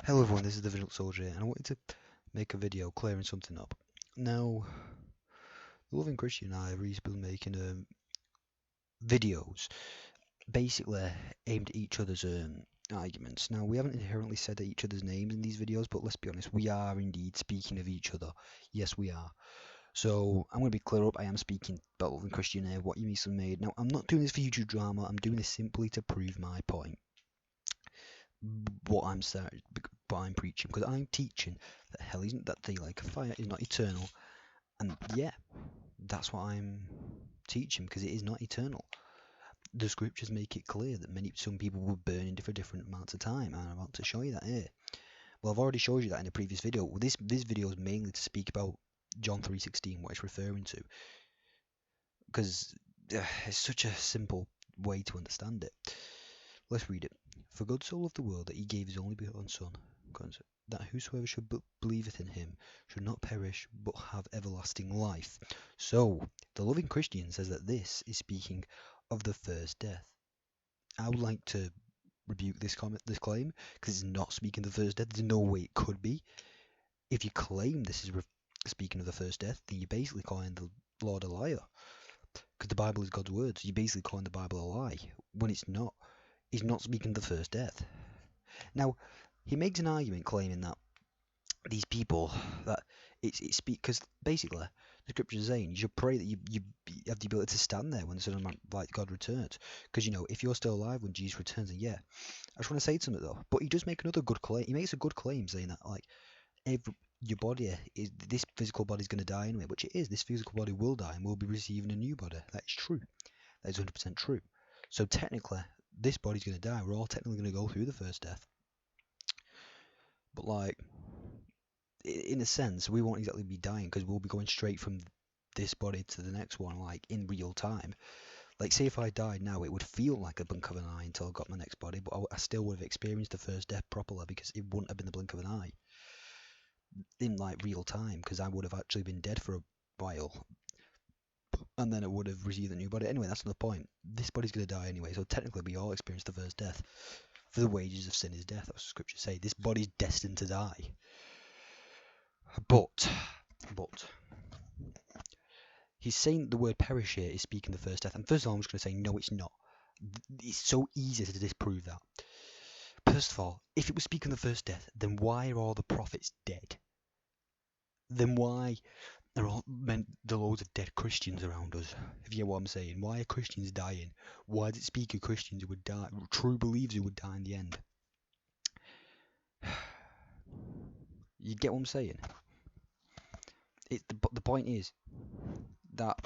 Hello everyone, this is the Vigilant Soldier and I wanted to make a video clearing something up. Now, the Loving Christian and I have recently been making videos basically aimed at each other's arguments. Now, we haven't inherently said each other's names in these videos, but let's be honest, we are indeed speaking of each other. Yes, we are. So, I'm going to be clear up, I am speaking about Loving Christian here, what you recently made. Now, I'm not doing this for YouTube drama, I'm doing this simply to prove my point. What I'm preaching, because I'm teaching that hell isn't that the like fire is not eternal, and yeah, that's what I'm teaching because it is not eternal. The scriptures make it clear that some people will burn for different amounts of time, and I'm about to show you that here. Well, I've already showed you that in a previous video. Well, this video is mainly to speak about John 3:16, what it's referring to, because it's such a simple way to understand it. Let's read it. For God so loved the world that he gave his only begotten Son, that whosoever should believeth in him should not perish but have everlasting life. So, the Loving Christian says that this is speaking of the first death. I would like to rebuke this claim, because it's not speaking of the first death. There's no way it could be. If you claim this is speaking of the first death, then you're basically calling the Lord a liar. Because the Bible is God's word, so you're basically calling the Bible a lie, when it's not. He's not speaking of the first death. Now, he makes an argument claiming that these people, that it's because basically the scripture is saying you should pray that you have the ability to stand there when the Son of Man, like God, returns. Because if you're still alive when Jesus returns, then yeah. I just want to say something though. But he does make another good claim. He makes a good claim saying that your body is, this physical body is going to die anyway, which it is. This physical body will die and we'll be receiving a new body. That is true. That is 100% true. So technically, this body's going to die. We're all technically going to go through the first death. But like, in a sense, we won't exactly be dying because we'll be going straight from this body to the next one, like in real time. Like, say if I died now, it would feel like a blink of an eye until I got my next body, but I still would have experienced the first death properly because it wouldn't have been the blink of an eye in like real time, because I would have actually been dead for a while, and then it would have received a new body. Anyway, that's not the point. This body's going to die anyway, so technically we all experience the first death. For the wages of sin is death, that's what scriptures say. This body's destined to die. But he's saying the word perish here is speaking the first death. And first of all, I'm just going to say, no, it's not. It's so easy to disprove that. First of all, if it was speaking the first death, then why are all the prophets dead? Then why are all the loads of dead Christians around us? If you get what I'm saying, why are Christians dying? Why does it speak of Christians who would die, true believers who would die in the end? You get what I'm saying? The point is that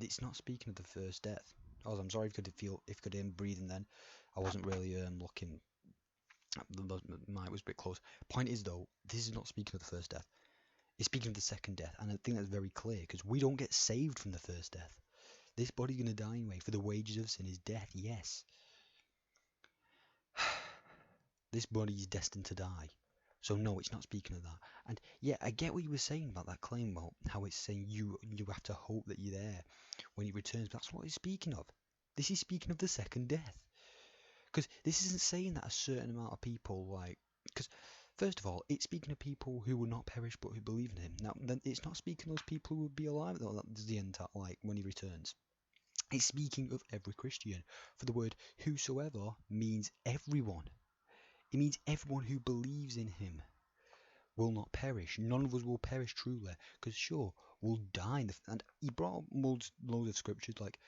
it's not speaking of the first death. Oh, I'm sorry if you could hear me breathing then. I wasn't really looking. The mic was a bit close. Point is though, this is not speaking of the first death. It's speaking of the second death, and I think that's very clear because we don't get saved from the first death. This body's gonna die anyway. For the wages of sin is death. Yes. This body is destined to die. So no, it's not speaking of that. And yeah, I get what you were saying about that claim, about how it's saying you have to hope that you're there when he returns. But that's what it's speaking of. This is speaking of the second death. Because this isn't saying that a certain amount of people, like, because first of all, it's speaking of people who will not perish but who believe in him. Now, then it's not speaking of those people who would be alive though, that's the end, like when he returns. It's speaking of every Christian. For the word whosoever means everyone. It means everyone who believes in him will not perish. None of us will perish truly, because sure, we'll die. And he brought up loads of scriptures, like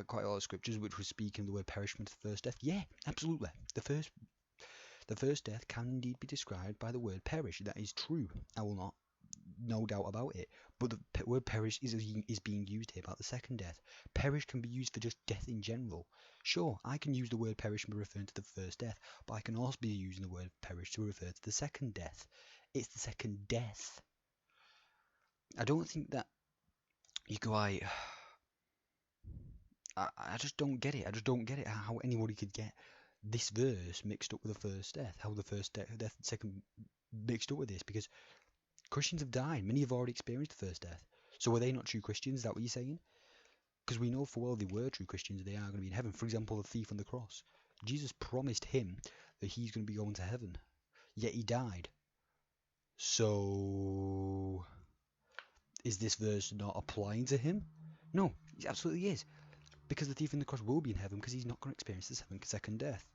quite a lot of scriptures which were speaking the word perishment of the first death. Yeah, absolutely. The first death can indeed be described by the word perish. That is true. I will not, no doubt about it. But the word perish is being used here about the second death. Perish can be used for just death in general. Sure, I can use the word perish to refer to the first death, but I can also be using the word perish to refer to the second death. It's the second death. I don't think that you go, I just don't get it. I just don't get it how anybody could get this verse mixed up with the first death. How the first death and second mixed up with this, because Christians have died. Many have already experienced the first death. So were they not true Christians? Is that what you're saying? Because we know for well they were true Christians. They are going to be in heaven. For example, the thief on the cross. Jesus promised him that he's going to be going to heaven. yet he died. So is this verse not applying to him? No, it absolutely is. Because the thief on the cross will be in heaven because he's not going to experience the second death.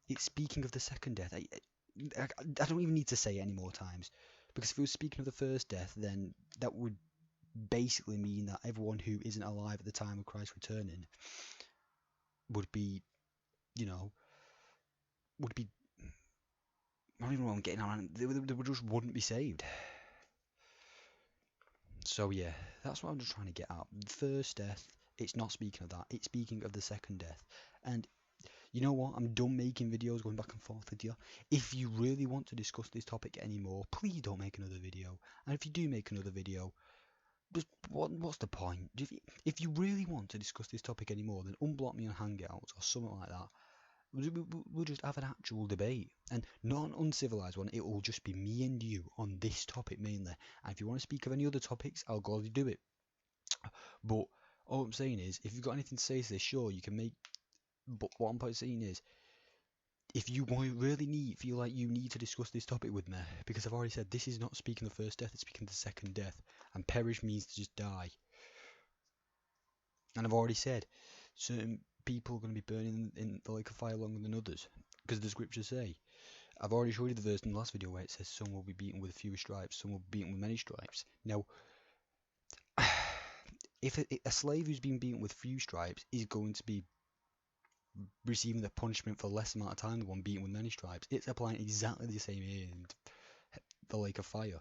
It's speaking of the second death. I don't even need to say it any more times. Because if it was speaking of the first death, then that would basically mean that everyone who isn't alive at the time of Christ returning would be, you know, would be, I don't even know what I'm getting on, they just wouldn't be saved. So yeah, that's what I'm just trying to get at. The first death, it's not speaking of that, it's speaking of the second death. And you know what, I'm done making videos going back and forth with you. If you really want to discuss this topic anymore, please don't make another video. And if you do make another video, just what's the point? If you really want to discuss this topic anymore, then unblock me on Hangouts or something like that. We'll just have an actual debate, and not an uncivilized one. It will just be me and you on this topic mainly. And if you want to speak of any other topics, I'll gladly do it. But all I'm saying is, if you've got anything to say to this, sure, you can make. But what I'm saying is, if you really feel like you need to discuss this topic with me, because I've already said this is not speaking of the first death, it's speaking of the second death, and perish means to just die. And I've already said certain people are going to be burning in the lake of fire longer than others, because the scriptures say. I've already showed you the verse in the last video where it says some will be beaten with fewer stripes, some will be beaten with many stripes. Now, if a slave who's been beaten with few stripes is going to be receiving the punishment for less amount of time than one beaten with many stripes, it's applying exactly the same here in the lake of fire.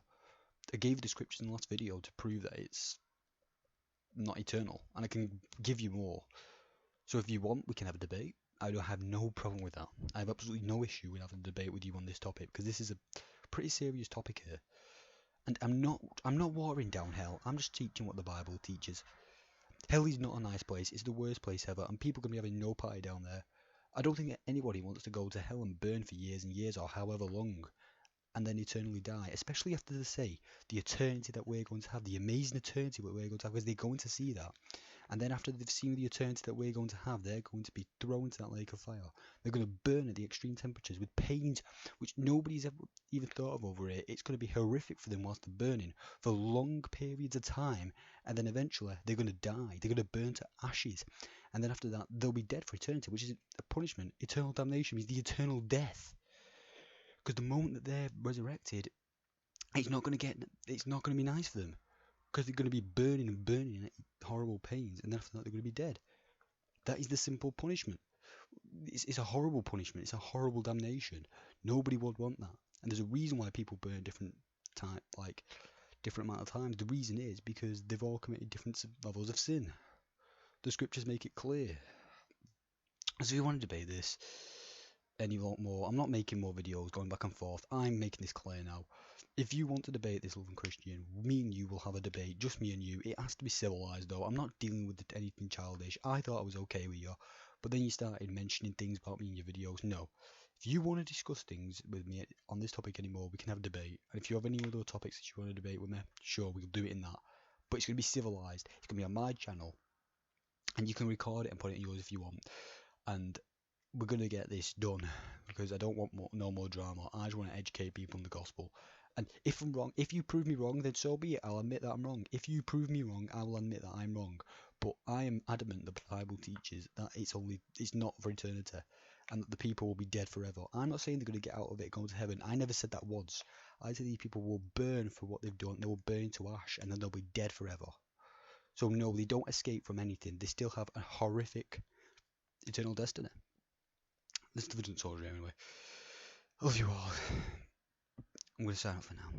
I gave the scriptures in the last video to prove that it's not eternal, and I can give you more. So if you want, we can have a debate. I don't have no problem with that. I have absolutely no issue with having a debate with you on this topic, because this is a pretty serious topic here. And I'm not watering down hell. I'm just teaching what the Bible teaches. Hell is not a nice place. It's the worst place ever, and people are going to be having no party down there. I don't think that anybody wants to go to hell and burn for years and years or however long, and then eternally die, especially after they say the eternity that we're going to have, the amazing eternity that we're going to have, because they're going to see that. And then after they've seen the eternity that we're going to have, they're going to be thrown into that lake of fire. They're going to burn at the extreme temperatures with pains which nobody's ever even thought of over here. It's going to be horrific for them whilst they're burning for long periods of time, and then eventually they're going to die. They're going to burn to ashes. And then after that, they'll be dead for eternity, which is a punishment. Eternal damnation means the eternal death. Because the moment that they're resurrected, it's not going to be nice for them, because they're going to be burning and burning at horrible pains, and then after that they're going to be dead. That is the simple punishment. It's a horrible punishment. It's a horrible damnation. Nobody would want that, and there's a reason why people burn different amount of times. The reason is because they've all committed different levels of sin. The scriptures make it clear. So if you want to debate this any lot more, I'm not making more videos going back and forth. I'm making this clear now. If you want to debate this, loving Christian, me and you will have a debate, just me and you. It has to be civilized though. I'm not dealing with anything childish. I thought I was okay with you, but then you started mentioning things about me in your videos. No. If you want to discuss things with me on this topic anymore, we can have a debate. And if you have any other topics that you want to debate with me, sure, we'll do it in that. But it's going to be civilized. It's going to be on my channel, and you can record it and put it in yours if you want. And we're going to get this done, because I don't want no more drama. I just want to educate people in the gospel. And if I'm wrong, if you prove me wrong, then so be it. I'll admit that I'm wrong. If you prove me wrong, I will admit that I'm wrong. But I am adamant that the Bible teaches that it's not for eternity, and that the people will be dead forever. I'm not saying they're going to get out of it, go to heaven. I never said that once. I said these people will burn for what they've done. They will burn to ash, and then they'll be dead forever. So no, they don't escape from anything. They still have a horrific eternal destiny. This is the Vigilant Soldier anyway. I love you all. I'm going to sign off for now.